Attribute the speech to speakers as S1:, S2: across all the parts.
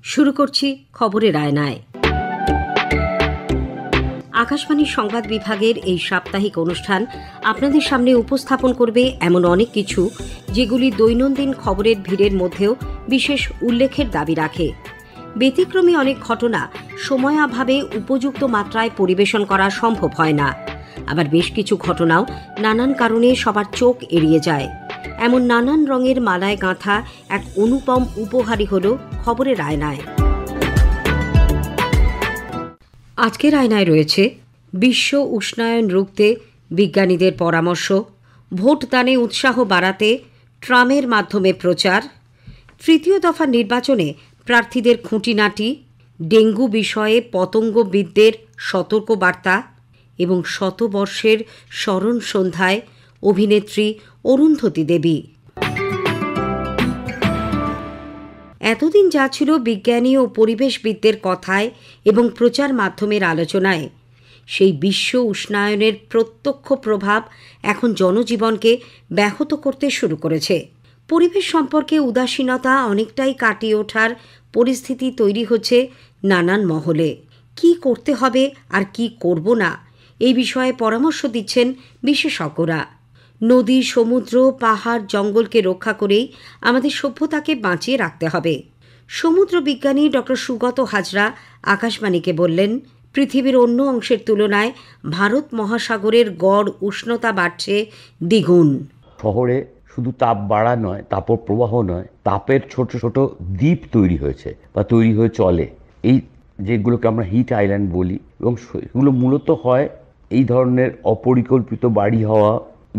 S1: শুরু করছি খবরের আয়নায়। আকাশবাণীর সংবাদ বিভাগের এই সাপ্তাহিক অনুষ্ঠান আপনাদের সামনে উপস্থাপন করবে এমন অনেক কিছু যেগুলি দৈনন্দিন খবরের ভিড়ের মধ্যেও বিশেষ উল্লেখের দাবি রাখে। ব্যতিক্রমী অনেক ঘটনা সময়াভাবে উপযুক্ত মাত্রায় পরিবেশন করা সম্ভব হয় না। আবার বেশ কিছু ঘটনাও নানান কারণে সবার চোখ এড়িয়ে যায়। এমন নানান রঙের মালায় গাঁথা এক অনুপম উপহারই হল খবরের আয়নায়। আজকের আয়নায় রয়েছে বিশ্ব উষ্ণায়ন রুখতে বিজ্ঞানীদের পরামর্শ, ভোটদানে উৎসাহ বাড়াতে ট্রামের মাধ্যমে প্রচার, তৃতীয় দফা নির্বাচনে প্রার্থীদের খুঁটিনাটি, ডেঙ্গু বিষয়ে পতঙ্গবিদদের সতর্কবার্তা এবং শতবর্ষের স্মরণ সন্ধ্যায় অভিনেত্রী অরুন্ধতী দেবী। এতদিন যা ছিল বিজ্ঞানী ও পরিবেশবিদদের কথায় এবং প্রচার মাধ্যমের আলোচনায়, সেই বিশ্ব উষ্ণায়নের প্রত্যক্ষ প্রভাব এখন জনজীবনকে ব্যাহত করতে শুরু করেছে। পরিবেশ সম্পর্কে উদাসীনতা অনেকটাই কাটিয়ে ওঠার পরিস্থিতি তৈরি হচ্ছে নানান মহলে। কি করতে হবে আর কি করব না, এই বিষয়ে পরামর্শ দিচ্ছেন বিশেষজ্ঞরা। নদী, সমুদ্র, পাহাড়, জঙ্গলকে রক্ষা করেই আমাদের সভ্যতাকে বাঁচিয়ে রাখতে হবে। সমুদ্র বিজ্ঞানী ডক্টর সুগত হাজরা আকাশবাণীকে বললেন, পৃথিবীর অন্য অংশের তুলনায় ভারত মহাসাগরের গড় উষ্ণতা বাড়ছে দ্বিগুণ।
S2: শহরে শুধু তাপ বাড়া নয়, তাপপ্রবাহ নয়, তাপের ছোট ছোট দ্বীপ তৈরি হয়েছে বা তৈরি হয়ে চলে, এই যেগুলোকে আমরা হিট আইল্যান্ড বলি, এবং সেগুলো মূলত হয় এই ধরনের অপরিকল্পিত বাড়ি হওয়া,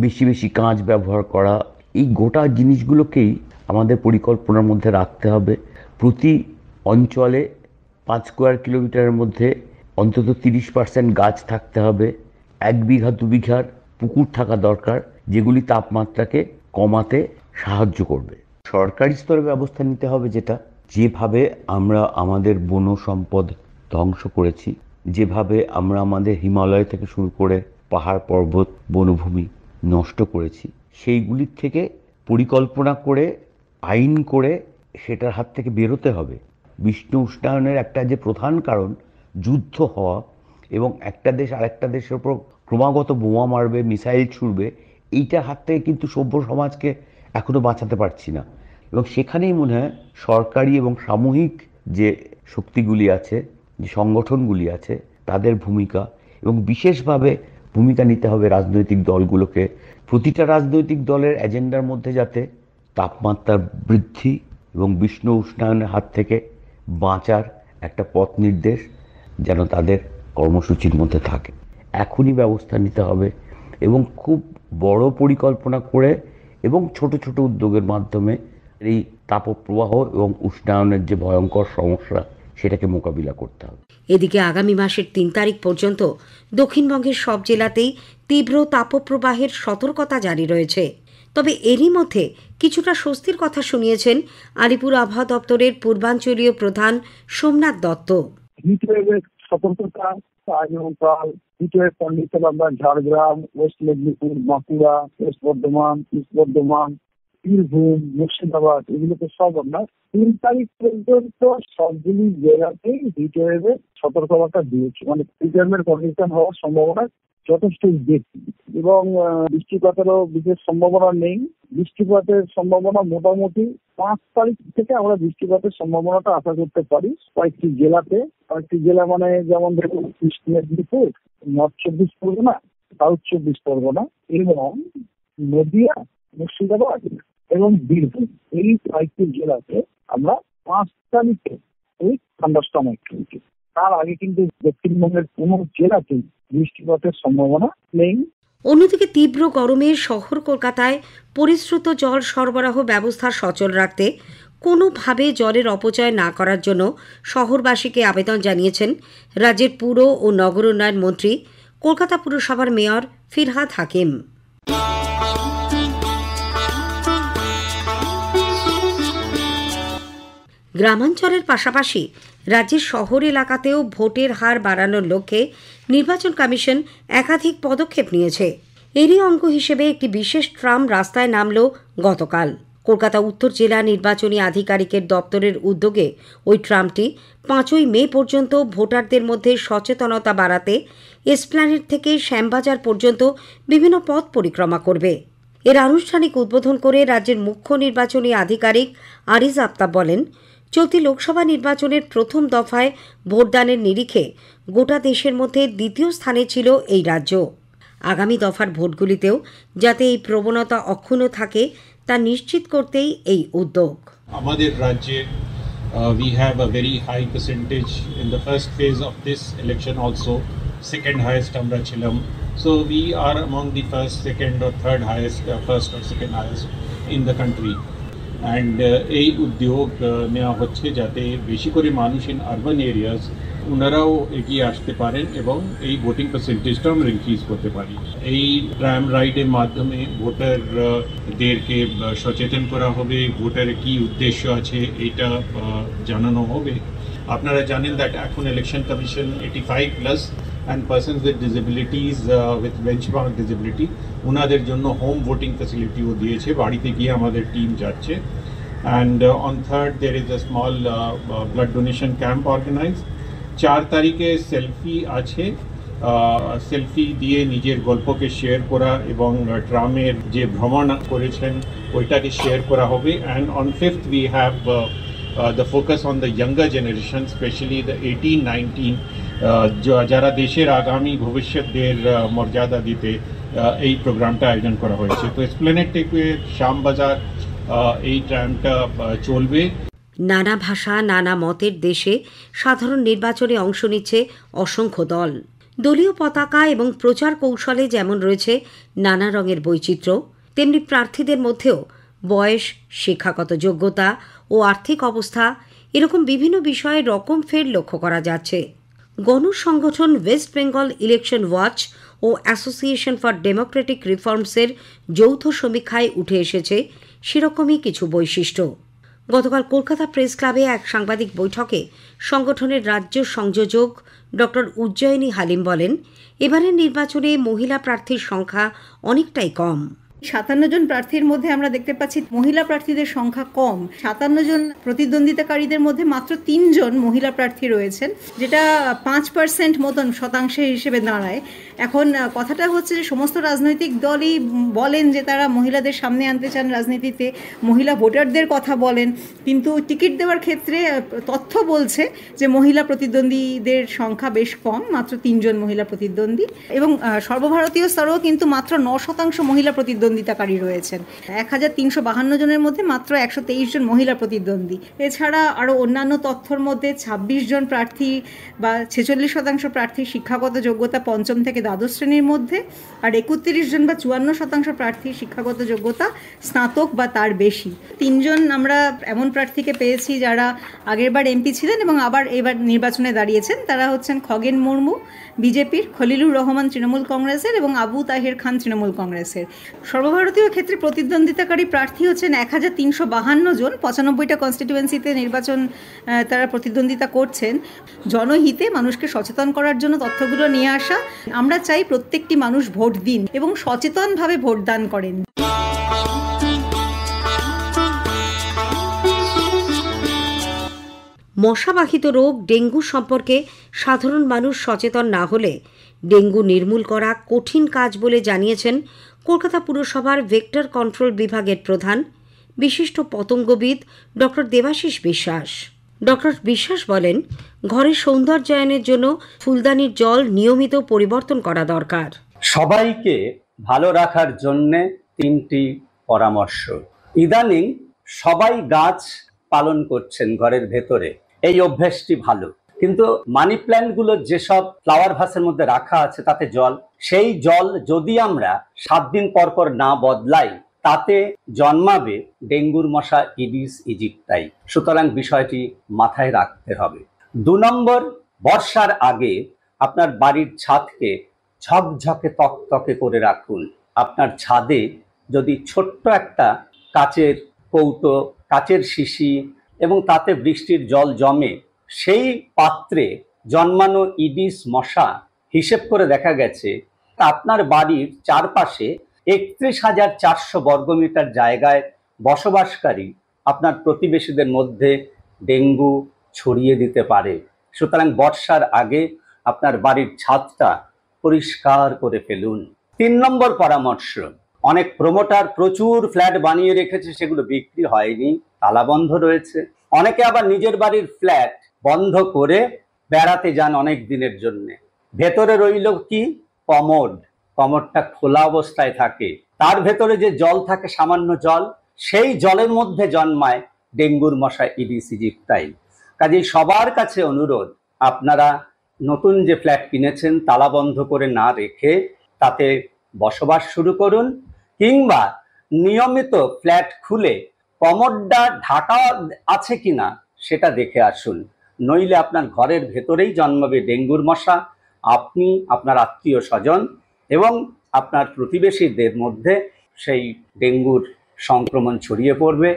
S2: বেশি বেশি কাঁচ ব্যবহার করা। এই গোটা জিনিসগুলোকেই আমাদের পরিকল্পনার মধ্যে রাখতে হবে। প্রতি অঞ্চলে 5 স্কোয়ার কিলোমিটারের মধ্যে অন্তত 30% গাছ থাকতে হবে। 1 বিঘা 2 বিঘার পুকুর থাকা দরকার, যেগুলি তাপমাত্রাকে কমাতে সাহায্য করবে। সরকারি স্তরে ব্যবস্থা নিতে হবে, যেভাবে আমরা আমাদের বন সম্পদ ধ্বংস করেছি, যেভাবে আমরা আমাদের হিমালয় থেকে শুরু করে পাহাড় পর্বত বনভূমি নষ্ট করেছি, সেইগুলির থেকে পরিকল্পনা করে আইন করে সেটার হাত থেকে বেরোতে হবে। বিশ্ব উষ্ণায়নের একটা যে প্রধান কারণ যুদ্ধ হওয়া এবং একটা দেশ আরেকটা দেশের উপর ক্রমাগত বোমা মারবে, মিসাইল ছুড়বে, এইটার হাত থেকে কিন্তু সভ্য সমাজকে এখনো বাঁচাতে পারছি না। এবং সেখানেই মনে হয় সরকারি এবং সামূহিক যে শক্তিগুলি আছে, যে সংগঠনগুলি আছে, তাদের ভূমিকা, এবং বিশেষভাবে ভূমিকা নিতে হবে রাজনৈতিক দলগুলোকে। প্রতিটা রাজনৈতিক দলের এজেন্ডার মধ্যে যাতে তাপমাত্রার বৃদ্ধি এবং বিশ্ব উষ্ণায়নের হাত থেকে বাঁচার একটা পথ নির্দেশ যেন তাদের কর্মসূচির মধ্যে থাকে। এখনই ব্যবস্থা নিতে হবে এবং খুব বড় পরিকল্পনা করে এবং ছোট ছোট উদ্যোগের মাধ্যমে এই তাপপ্রবাহ এবং উষ্ণায়নের যে ভয়ঙ্কর সমস্যা, সেটাকে মোকাবিলা করতে হবে।
S1: এদিকে আগামী মাসের 3 তারিখ পর্যন্ত দক্ষিণবঙ্গের সব জেলাতেই তীব্র তাপপ্রবাহের সতর্কতা জারি রয়েছে। তবে এরই মধ্যে কিছুটা স্বস্তির কথা শুনিয়েছেন আলিপুর আবহাওয়া দপ্তরের পূর্বাঞ্চলীয় প্রধান সোমনাথ দত্ত।
S3: হিটওয়েভের সতর্কতা আজ এবং কাল হিটওয়েভ কন্ডিশন আমরা Jhargram, West Medinipur, Bankura, West Bardhaman, east Bardhaman, Birbhum, Murshidabad, এগুলোকে সব আমরা 3 তারিখ পর্যন্ত সবগুলি জেলাতেই হিটওয়েভের সতর্কতা দিয়েছি। মানে হিটওয়েভের কন্ডিশন হওয়ার সম্ভাবনা যথেষ্ট বেশি এবং বৃষ্টিপাতেরও বিশেষ সম্ভাবনা নেই। বৃষ্টিপাতের সম্ভাবনা মোটামুটি 5 তারিখ থেকে আমরা বৃষ্টিপাতের সম্ভাবনাটা আশা করতে পারি কয়েকটি জেলাতে। কয়েকটি জেলা মানে যেমন দেখুন east Medinipur, north 24 Pargana, south 24 Pargana এবং নদিয়া, মুর্শিদাবাদ এবং বীরভূম, এই কয়েকটি জেলাতে আমরা 5 তারিখে এই থান্ডারস্টর্ম অ্যাক্টিভিটি। তার আগে কিন্তু দক্ষিণবঙ্গের কোনো জেলাতেই বৃষ্টিপাতের সম্ভাবনা নেই।
S1: অন্যদিকে তীব্র গরমে শহর কলকাতায় পরিশ্রুত জল সরবরাহ ব্যবস্থা সচল রাখতে কোনোভাবে জলের অপচয় না করার জন্য শহরবাসীকে আবেদন জানিয়েছেন রাজ্যের পুর ও নগর উন্নয়ন মন্ত্রী, কলকাতা পুরসভার মেয়র ফিরহাদ হাকিম। গ্রামাঞ্চলের পাশাপাশি রাজ্যের শহর এলাকাতেও ভোটের হার বাড়ানোর লক্ষ্যে নির্বাচন কমিশন একাধিক পদক্ষেপ নিয়েছে। এরই অঙ্গ হিসেবে একটি বিশেষ ট্রাম রাস্তায় নামল গতকাল। কলকাতা উত্তর জেলা নির্বাচনী আধিকারিকের দপ্তরের উদ্যোগে ওই ট্রামটি 5ই মে পর্যন্ত ভোটারদের মধ্যে সচেতনতা বাড়াতে এসপ্ল্যানেড থেকে শ্যামবাজার পর্যন্ত বিভিন্ন পথ পরিক্রমা করবে। এর আনুষ্ঠানিক উদ্বোধন করে রাজ্যের মুখ্য নির্বাচনী আধিকারিক আরিজ আফতাব বলেন, চলতি লোকসভা নির্বাচনের প্রথম দফায় ভোটদানের নিরিখে গোটা দেশের মধ্যে দ্বিতীয় স্থানে ছিল এই রাজ্য। আগামী দফার ভোটগুলিতেও যাতে এই প্রবণতা অক্ষুণ্ণ থাকে তা নিশ্চিত করতেই এই উদ্যোগ।
S4: আমাদের রাজ্যে we have a very high percentage in the first phase of this election also, second highest আমরা ছিলাম, so we are among the first, second or third highest, first or second highest in the country, and এই উদ্যোগ নেওয়া হচ্ছে যাতে বেশি করে মানুষ in urban areas ওনারাও এগিয়ে আসতে পারেন এবং এই ভোটিং পার্সেন্টেজটা আমরা ইনক্রিজ করতে পারি। এই ট্রাম রাইডের মাধ্যমে ভোটারদেরকে সচেতন করা হবে, ভোটারের কি উদ্দেশ্য আছে এটা জানানো হবে। আপনারা জানেন দ্যাট এখন election commission 85+ and persons with disabilities with benchmark disability ওনাদের জন্য হোম ভোটিং ফ্যাসিলিটিও দিয়েছে, বাড়িতে গিয়ে আমাদের টিম যাচ্ছে। and on 3rd there is a small blood donation camp organized। 4 তারিখে সেলফি আছে, সেলফি দিয়ে নিজের গল্পকে শেয়ার করা এবং ট্রামের যে ভ্রমণ করেছেন ওইটাকে শেয়ার করা হবে। and on 5th we have the focus on the younger generation, especially the 18-19 যারা দেশের আগামী ভবিষ্যতের মর্যাদা দিতে এই প্রোগ্রামটা আয়োজন করা হয়েছে। তো এসপ্ল্যানেড থেকে শ্যামবাজার এই ট্রামটা চলবে।
S1: নানা ভাষা, নানা মতের দেশে সাধারণ নির্বাচনে অংশ নিচ্ছে অসংখ্য দল। দলীয় পতাকা এবং প্রচার কৌশলে যেমন রয়েছে নানা রঙের বৈচিত্র্য, তেমনি প্রার্থীদের মধ্যেও বয়স, শিক্ষাগত যোগ্যতা ও আর্থিক অবস্থা এরকম বিভিন্ন বিষয়ে রকম ফের লক্ষ্য করা যাচ্ছে। গণসংগঠন ওয়েস্ট বেঙ্গল ইলেকশন ওয়াচ ও অ্যাসোসিয়েশন ফর ডেমোক্রেটিক রিফর্মসের যৌথ সমীক্ষায় উঠে এসেছে সেরকমই কিছু বৈশিষ্ট্য। গতকাল কলকাতা প্রেস ক্লাবে এক সাংবাদিক বৈঠকে সংগঠনের রাজ্য সংযোজক ডক্টর উজ্জয়িনী হালিম বলেন, এবারের নির্বাচনে মহিলা প্রার্থীর সংখ্যা অনেকটাই কম।
S5: 57 জন প্রার্থীর মধ্যে আমরা দেখতে পাচ্ছি মহিলা প্রার্থীদের সংখ্যা কম। 57 জন প্রতিদ্বন্দ্বিতাকারীদের মধ্যে মাত্র 3 জন মহিলা প্রার্থী রয়েছেন, যেটা 5% মতন শতাংশে হিসেবে দাঁড়ায়। এখন কথাটা হচ্ছে যে সমস্ত রাজনৈতিক দলই বলেন যে তারা মহিলাদের সামনে আনতে চান রাজনীতিতে, মহিলা ভোটারদের কথা বলেন, কিন্তু টিকিট দেওয়ার ক্ষেত্রে তথ্য বলছে যে মহিলা প্রতিদ্বন্দ্বীদের সংখ্যা বেশ কম, মাত্র 3 জন মহিলা প্রতিদ্বন্দ্বী, এবং সর্বভারতীয় স্তরেও কিন্তু মাত্র 9% মহিলা প্রতিদ্বন্দ্বিতাকারী রয়েছেন। 1352 জনের মধ্যে মাত্র 123 জন মহিলা প্রতিদ্বন্দ্বী। এছাড়া আরও অন্যান্য তথ্যর মধ্যে 26 জন প্রার্থী বা 46% প্রার্থী শিক্ষাগত যোগ্যতা 5ম থেকে দ্বাদশ শ্রেণীর মধ্যে, আর 31 জন বা 54% প্রার্থী শিক্ষাগত যোগ্যতা স্নাতক বা তার বেশি। 3 জন আমরা এমন প্রার্থীকে পেয়েছি যারা আগেরবার এমপি ছিলেন এবং আবার এবার নির্বাচনে দাঁড়িয়েছেন। তারা হচ্ছেন খগেন মুর্মু বিজেপির, খলিলুর রহমান তৃণমূল কংগ্রেসের এবং আবু তাহের খান তৃণমূল কংগ্রেসের। সর্বভারতীয় ক্ষেত্রে প্রতিদ্বন্দ্বিতাকারী প্রার্থী হচ্ছেন 1352 জন, 95টা কনস্টিটিউয়েন্সিতে নির্বাচন তারা প্রতিদ্বন্দ্বিতা করছেন। জনহিতে মানুষকে সচেতন করার জন্য তথ্যগুলো নিয়ে আসা। আমরা চাই প্রত্যেকটি মানুষ ভোট দিন এবং সচেতনভাবে ভোটদান করেন।
S1: মশাবাহিত রোগ ডেঙ্গু সম্পর্কে সাধারণ মানুষ সচেতন না হলে ডেঙ্গু নির্মূল করা কঠিন কাজ বলে জানিয়েছেন কলকাতা পুরসভার ভেক্টর কন্ট্রোল বিভাগের প্রধান বিশিষ্ট পতঙ্গবিদ ডক্টর দেবাশিস বিশ্বাস। ডক্টর বিশ্বাস বলেন, ঘরের সৌন্দর্যায়নের জন্য ফুলদানির জল নিয়মিত পরিবর্তন করা দরকার।
S6: সবাইকে ভালো রাখার জন্য 3টি পরামর্শ। ইদানিং সবাই গাছ পালন করছেন ঘরের ভেতরে, এই অভ্যাসটি ভালো, কিন্তু মানি প্ল্যান্টগুলো যেসব ফ্লাওয়ার ভাসের মধ্যে রাখা আছে তাতে জল, সেই জল যদি আমরা 7 দিন পর পর না বদলাই তাতে জন্মাবে ডেঙ্গুর মশা ইডিস ইজিপ্টাই। সুতরাং বিষয়টি মাথায় রাখতে হবে। 2 নম্বর, বর্ষার আগে আপনার বাড়ির ছাদকে ঝকঝকে তকতকে করে রাখুন। আপনার ছাদে যদি ছোট্ট একটা কাচের কৌটো, কাচের শিশি এবং তাতে বৃষ্টির জল জমে, সেই পাত্রে জন্মানো ইডিস মশা হিসেব করে দেখা গেছে আপনার বাড়ির চারপাশে 31,400 বর্গমিটার জায়গায় বসবাসকারী আপনার প্রতিবেশীদের মধ্যে ডেঙ্গু ছড়িয়ে দিতে পারে। সুতরাং বর্ষার আগে আপনার বাড়ির ছাদটা পরিষ্কার করে ফেলুন। 3 নম্বর পরামর্শ, অনেক প্রমোটার প্রচুর ফ্ল্যাট বানিয়ে রেখেছে, সেগুলো বিক্রি হয়নি, তালাবন্ধ রয়েছে। অনেকে আবার নিজের বাড়ির ফ্ল্যাট বন্ধ করে বেড়াতে যান অনেক দিনের জন্য। ভেতরে রইল কি? কমোডটা খোলা অবস্থায় থাকে, তার ভেতরে যে জল থাকে, সামান্য জল, সেই জলের মধ্যে জন্মায় ডেঙ্গুর মশা, ইডিস ইজিপ্টাই। কাজেই সবার কাছে অনুরোধ, আপনারা নতুন যে ফ্ল্যাট কিনেছেন তালা বন্ধ করে না রেখে তাতে বসবাস শুরু করুন, কিংবা নিয়মিত ফ্ল্যাট খুলে কমোডটা ঢাকা আছে কিনা সেটা দেখে আসুন। নইলে আপনার ঘরের ভেতরেই জন্মাবে ডেঙ্গুর মশা, আপনি, আপনার আত্মীয় স্বজন এবং আপনার প্রতিবেশীদের মধ্যে সেই ডেঙ্গুর সংক্রমণ ছড়িয়ে পড়বে।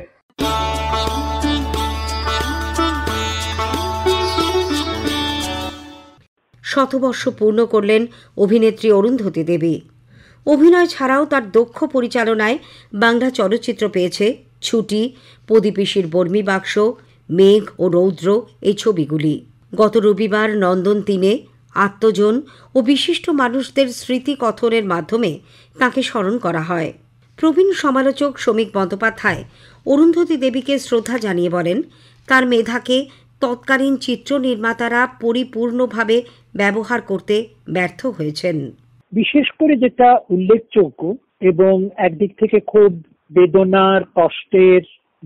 S1: শতবর্ষ পূর্ণ করলেন অভিনেত্রী অরুন্ধতী দেবী। অভিনয় ছাড়াও তার দক্ষ পরিচালনায় বাংলা চলচ্চিত্র পেয়েছে ছুটি, প্রদীপিসির বর্মী বাক্স, মেঘ ও রৌদ্র এই ছবিগুলি। গত রবিবার নন্দন 3-এ আত্মজন ও বিশিষ্ট মানুষদের স্মৃতিকথনের মাধ্যমে তাঁকে স্মরণ করা হয়। প্রবীণ সমালোচক শ্রমিক বন্দ্যোপাধ্যায় অরুন্ধতী দেবীকে শ্রদ্ধা জানিয়ে বলেন, তার মেধাকে তৎকালীন চিত্র নির্মাতারা পরিপূর্ণভাবে ব্যবহার করতে ব্যর্থ হয়েছেন।
S7: বিশেষ করে যেটা উল্লেখযোগ্য এবং একদিক থেকে খুব বেদনার, কষ্টের,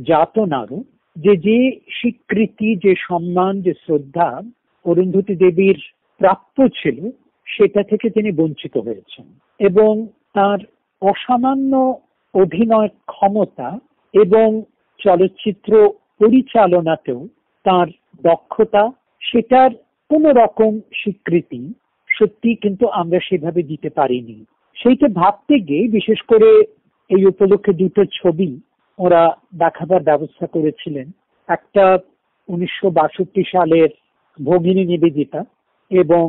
S7: যাতনারও, যে স্বীকৃতি, যে সম্মান, যে শ্রদ্ধা অরুন্ধতী দেবীর প্রাপ্য ছিল, সেটা থেকে তিনি বঞ্চিত হয়েছেন। এবং তার অসামান্য অভিনয় ক্ষমতা এবং চলচ্চিত্র পরিচালনাতেও তার দক্ষতা, সেটার কোন রকম স্বীকৃতি সত্যি কিন্তু আমরা সেভাবে দিতে পারিনি। সেইটা ভাবতে গিয়ে বিশেষ করে এই উপলক্ষে 2টো ছবি ওরা দেখাবার ব্যবস্থা করেছিলেন। একটা 1962 সালের ভগিনী নিবেদিতা এবং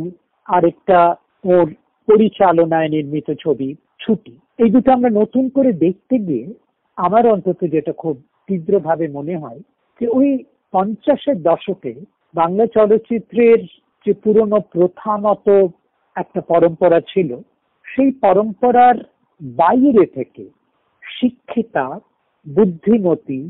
S7: আরেকটা ওর পরিচালনায় নির্মিত ছবি ছুটি। এই দুটো আমরা নতুন করে দেখতে গিয়ে আমার অন্তত যেটা খুব তীব্রভাবে মনে হয় যে ওই 50-এর দশকে বাংলা চলচ্চিত্রের যে পুরনো প্রথা মতো একটা পরম্পরা ছিল, সেই পরম্পরার বাইরে থেকে শিক্ষিতা, বুদ্ধিমতী,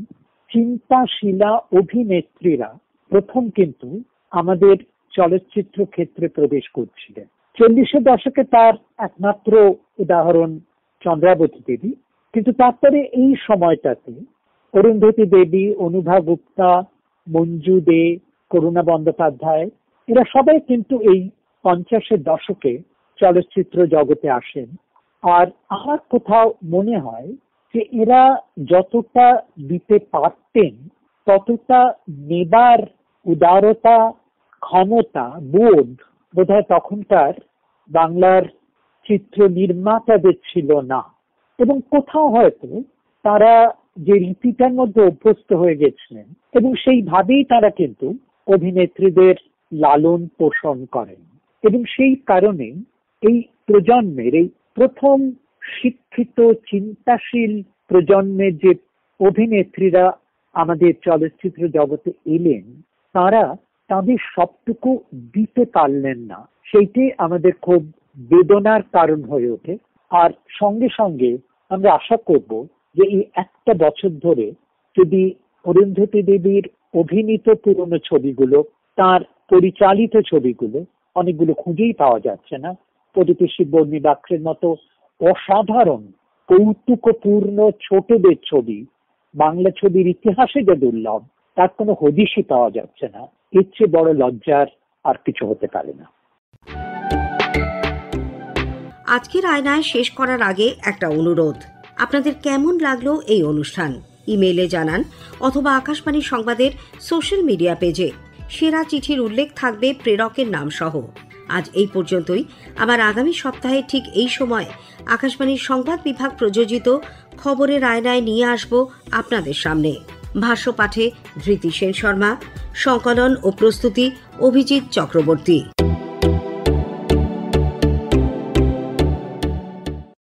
S7: চিন্তাশীলা অভিনেত্রীরা প্রথম কিন্তু আমাদের চলচ্চিত্র ক্ষেত্রে প্রবেশ করছিলেন। 40-এর দশকে তার একমাত্র উদাহরণ চন্দ্রাবতী দেবী, কিন্তু তারপরে এই সময়টাতে অরুন্ধতী দেবী, অনুভা গুপ্তা, মঞ্জু দে, করুণা বন্দ্যোপাধ্যায়, এরা সবাই কিন্তু এই 50-এর দশকে চলচ্চিত্র জগতে আসেন। আর আমার কোথাও মনে হয় যে এরা যতটা দিতে পারতেন ততটা নেবার উদারতা, ক্ষমতা, বোধহয় তখনকার বাংলার চিত্র নির্মাতাদের ছিল না। এবং কোথাও হয়তো তারা যে রীতিটার মধ্যে অভ্যস্ত হয়ে গেছিলেন এবং সেইভাবেই তারা কিন্তু অভিনেত্রীদের লালন পোষণ করেন। এবং সেই কারণে এই প্রজন্মের, এই প্রথম শিক্ষিত, চিন্তাশীল প্রজন্মের যে অভিনেত্রীরা আমাদের চলচ্চিত্র জগতে এলেন, তারা তাদের সবটুকু দিতে পারলেন না। সেইটাই আমাদের খুব বেদনার কারণ হয়ে ওঠে। আর সঙ্গে সঙ্গে আমরা আশা করব যে এই একটা বছর ধরে যদি অরুন্ধতী দেবীর অভিনীত পুরনো ছবিগুলো, তার পরিচালিত ছবিগুলো, অনেকগুলো খুঁজেই পাওয়া যাচ্ছে না, প্রদীপিসির বর্মী বাক্সের মতো অসাধারণ কৌতুকপূর্ণ ছোটদের ছবি বাংলা ছবির ইতিহাসে যে দুর্লভ, তার কোনো হদিশই পাওয়া যাচ্ছে না। এর চেয়ে বড় লজ্জার আর কিছু হতে পারে না।
S1: আজকের আয়নায় শেষ করার আগে একটা অনুরোধ, আপনাদের কেমন লাগলো এই অনুষ্ঠান ইমেইলে জানান অথবা আকাশবাণী সংবাদের সোশ্যাল মিডিয়া পেজে। সেরা চিঠির উল্লেখ থাকবে প্রেরকের নাম সহ। আজ এই পর্যন্তই। আবার আগামী সপ্তাহে ঠিক এই সময় আকাশবাণীর সংবাদ বিভাগ প্রযোজিত খবরের আয়নায় নিয়ে আসব আপনাদের সামনে। ভাষ্য পাঠে ধৃতি সেন শর্মা, সংকলন ও প্রস্তুতি অভিজিৎ চক্রবর্তী।